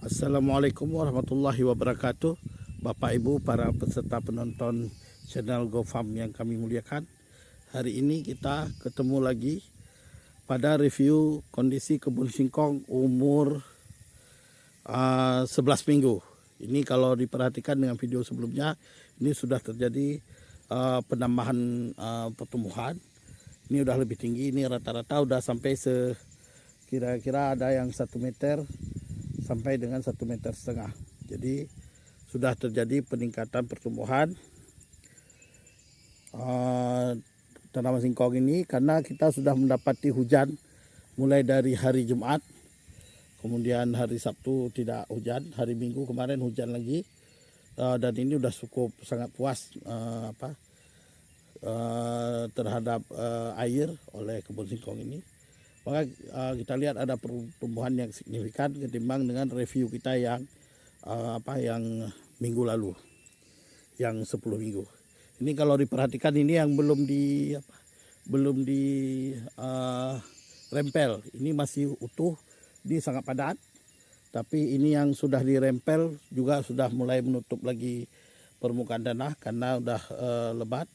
Assalamualaikum warahmatullahi wabarakatuh. Bapak Ibu para peserta penonton channel GoFarm yang kami muliakan. Hari ini kita ketemu lagi pada review kondisi kebun singkong umur 11 minggu. Ini kalau diperhatikan dengan video sebelumnya, ini sudah terjadi penambahan pertumbuhan. Ini udah lebih tinggi, ini rata-rata udah sampai kira-kira ada yang 1 meter sampai dengan 1,5 meter. Jadi sudah terjadi peningkatan pertumbuhan tanaman singkong ini karena kita sudah mendapati hujan mulai dari hari Jumat, kemudian hari Sabtu tidak hujan, hari Minggu kemarin hujan lagi, dan ini sudah cukup sangat puas terhadap air oleh kebun singkong ini. Maka kita lihat ada pertumbuhan yang signifikan ketimbang dengan review kita yang yang minggu lalu, yang 10 minggu. Ini kalau diperhatikan ini yang belum di rempel, ini masih utuh, ini sangat padat. Tapi ini yang sudah dirempel juga sudah mulai menutup lagi permukaan tanah karena udah lebat.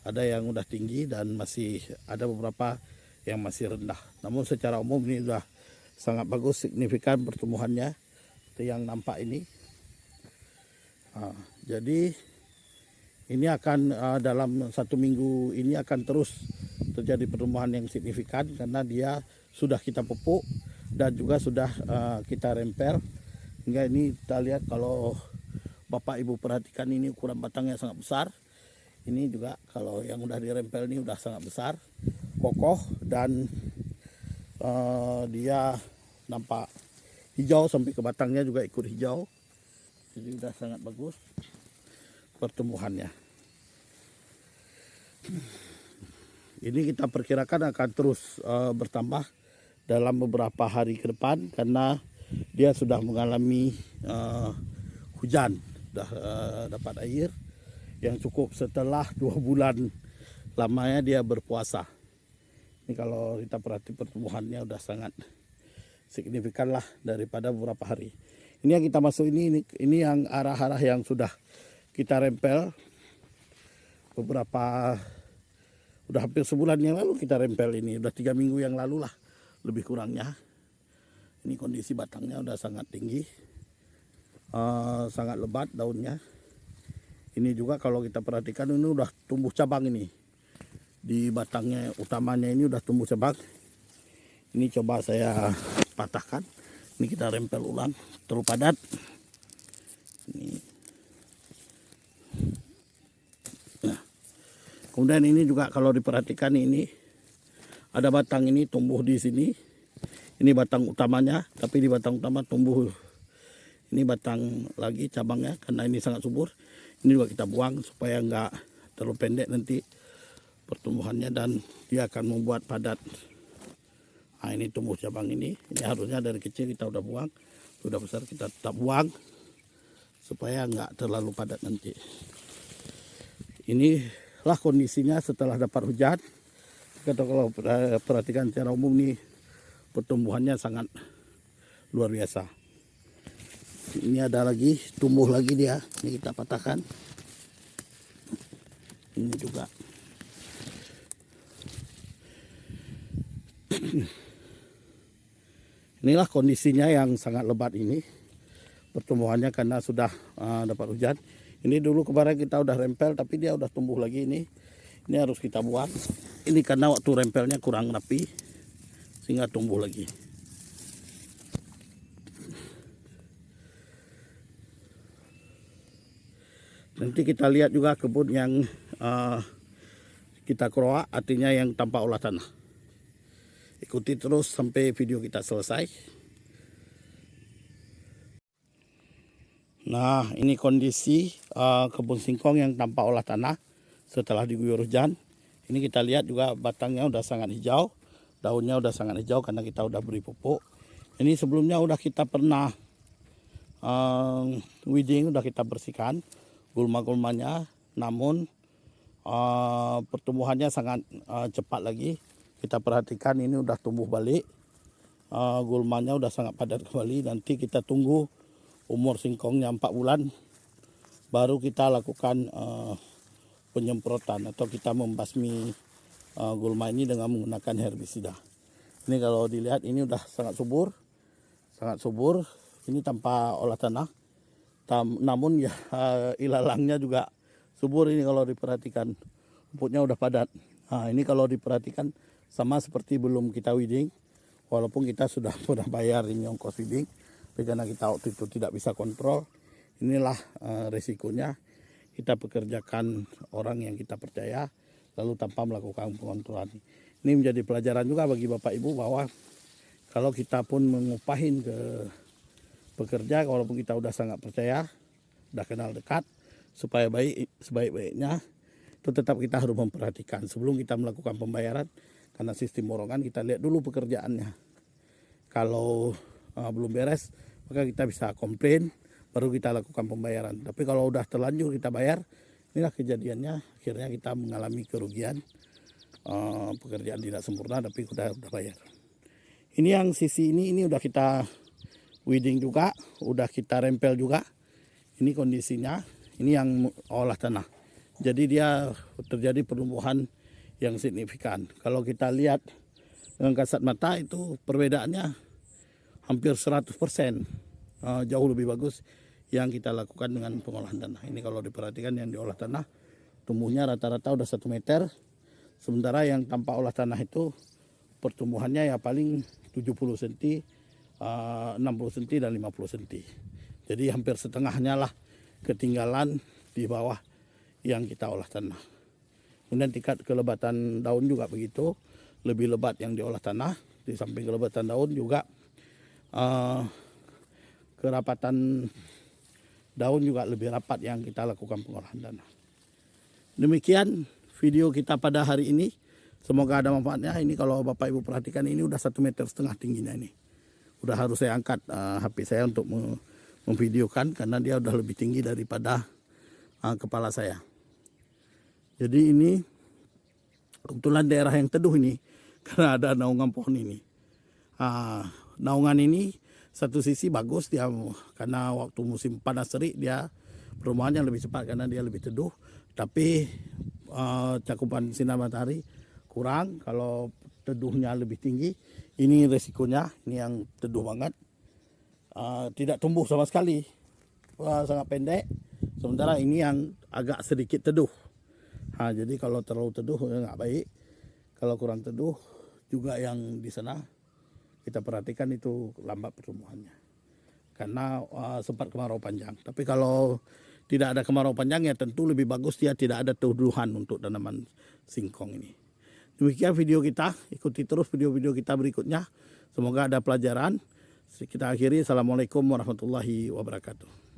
Ada yang udah tinggi dan masih ada beberapa yang masih rendah. Namun secara umum ini sudah sangat bagus, signifikan pertumbuhannya seperti yang nampak ini. Jadi ini akan dalam 1 minggu ini akan terus terjadi pertumbuhan yang signifikan karena dia sudah kita pupuk dan juga sudah kita rempel. Hingga ini kita lihat kalau Bapak Ibu perhatikan ini ukuran batangnya sangat besar. Ini juga kalau yang udah dirempel ini udah sangat besar, kokoh, dan dia nampak hijau sampai ke batangnya juga ikut hijau. Jadi udah sangat bagus pertumbuhannya. Ini kita perkirakan akan terus bertambah dalam beberapa hari ke depan karena dia sudah mengalami hujan, sudah dapat air yang cukup setelah 2 bulan lamanya dia berpuasa. Ini kalau kita perhati pertumbuhannya udah sangat signifikan lah daripada beberapa hari. Ini yang kita masuk ini yang arah-arah yang sudah kita rempel beberapa, udah hampir sebulan yang lalu kita rempel ini, udah 3 minggu yang lalu lah lebih kurangnya. Ini kondisi batangnya udah sangat tinggi, sangat lebat daunnya. Ini juga kalau kita perhatikan ini udah tumbuh cabang ini. Di batangnya utamanya ini udah tumbuh cabang. Ini coba saya patahkan. Ini kita rempel ulang, terlalu padat. Ini. Nah, kemudian ini juga kalau diperhatikan ini ada batang ini tumbuh di sini. Ini batang utamanya, tapi di batang utama tumbuh ini batang lagi cabangnya karena ini sangat subur. Ini juga kita buang supaya enggak terlalu pendek nanti pertumbuhannya dan dia akan membuat padat. Nah, ini tumbuh cabang ini harusnya dari kecil kita udah buang, sudah besar kita tetap buang supaya enggak terlalu padat nanti. Inilah kondisinya setelah dapat hujan. Kita kalau perhatikan secara umum nih pertumbuhannya sangat luar biasa. Ini ada lagi, tumbuh lagi dia. Ini kita patahkan. Ini juga. Inilah kondisinya yang sangat lebat ini. Pertumbuhannya karena sudah dapat hujan. Ini dulu kemarin kita udah rempel tapi dia udah tumbuh lagi ini. Ini harus kita buang. Ini karena waktu rempelnya kurang rapi sehingga tumbuh lagi. Nanti kita lihat juga kebun yang kita keroak, artinya yang tanpa olah tanah. Ikuti terus sampai video kita selesai. Nah, ini kondisi kebun singkong yang tanpa olah tanah setelah diguyur hujan. Ini kita lihat juga batangnya udah sangat hijau, daunnya udah sangat hijau karena kita udah beri pupuk. Ini sebelumnya udah kita pernah weeding, udah kita bersihkan gulma-gulmanya, namun pertumbuhannya sangat cepat lagi. Kita perhatikan ini udah tumbuh balik, gulmanya udah sangat padat kembali. Nanti kita tunggu umur singkongnya 4 bulan, baru kita lakukan penyemprotan atau kita membasmi gulma ini dengan menggunakan herbisida. Ini kalau dilihat ini udah sangat subur, ini tanpa olah tanah. Namun ya ilalangnya juga subur ini kalau diperhatikan, rumputnya udah padat. Nah, ini kalau diperhatikan sama seperti belum kita weeding, walaupun kita sudah pernah bayar ini ongkos weeding, tapi karena kita waktu itu tidak bisa kontrol, inilah resikonya kita pekerjakan orang yang kita percaya lalu tanpa melakukan pengontrolan. Ini menjadi pelajaran juga bagi Bapak Ibu bahwa kalau kita pun mengupahin ke pekerja, walaupun kita udah sangat percaya, udah kenal dekat, supaya sebaik-baiknya itu tetap kita harus memperhatikan sebelum kita melakukan pembayaran. Karena sistem borongan kita lihat dulu pekerjaannya. Kalau belum beres, maka kita bisa komplain, baru kita lakukan pembayaran. Tapi kalau udah terlanjur kita bayar, inilah kejadiannya. Akhirnya kita mengalami kerugian. Pekerjaan tidak sempurna tapi udah bayar. Ini yang sisi ini udah kita weeding juga, udah kita rempel juga. Ini kondisinya, ini yang olah tanah. Jadi dia terjadi pertumbuhan yang signifikan. Kalau kita lihat dengan kasat mata itu perbedaannya hampir 100%. Jauh lebih bagus yang kita lakukan dengan pengolahan tanah. Ini kalau diperhatikan yang diolah tanah, tumbuhnya rata-rata udah 1 meter. Sementara yang tanpa olah tanah itu pertumbuhannya ya paling 70 cm, 60 cm dan 50 cm. Jadi hampir setengahnya lah ketinggalan di bawah yang kita olah tanah. Kemudian tingkat kelebatan daun juga begitu, lebih lebat yang diolah tanah. Di samping kelebatan daun juga kerapatan daun juga lebih rapat yang kita lakukan pengolahan tanah. Demikian video kita pada hari ini. Semoga ada manfaatnya. Ini kalau Bapak Ibu perhatikan ini udah 1,5 meter tingginya ini. Udah harus saya angkat HP saya untuk memvideokan karena dia udah lebih tinggi daripada kepala saya. Jadi ini kebetulan daerah yang teduh ini karena ada naungan pohon ini. Naungan ini satu sisi bagus dia karena waktu musim panas terik dia perumahannya lebih cepat karena dia lebih teduh. Tapi cakupan sinar matahari kurang. Kalau teduhnya lebih tinggi, ini resikonya. Ini yang teduh banget, tidak tumbuh sama sekali, sangat pendek. Sementara ini yang agak sedikit teduh. Jadi kalau terlalu teduh ya nggak baik. Kalau kurang teduh juga yang di sana kita perhatikan itu lambat pertumbuhannya karena sempat kemarau panjang. Tapi kalau tidak ada kemarau panjang ya tentu lebih bagus dia tidak ada teduhan untuk tanaman singkong ini. Demikian video kita, ikuti terus video-video kita berikutnya. Semoga ada pelajaran. Kita akhiri. Assalamualaikum warahmatullahi wabarakatuh.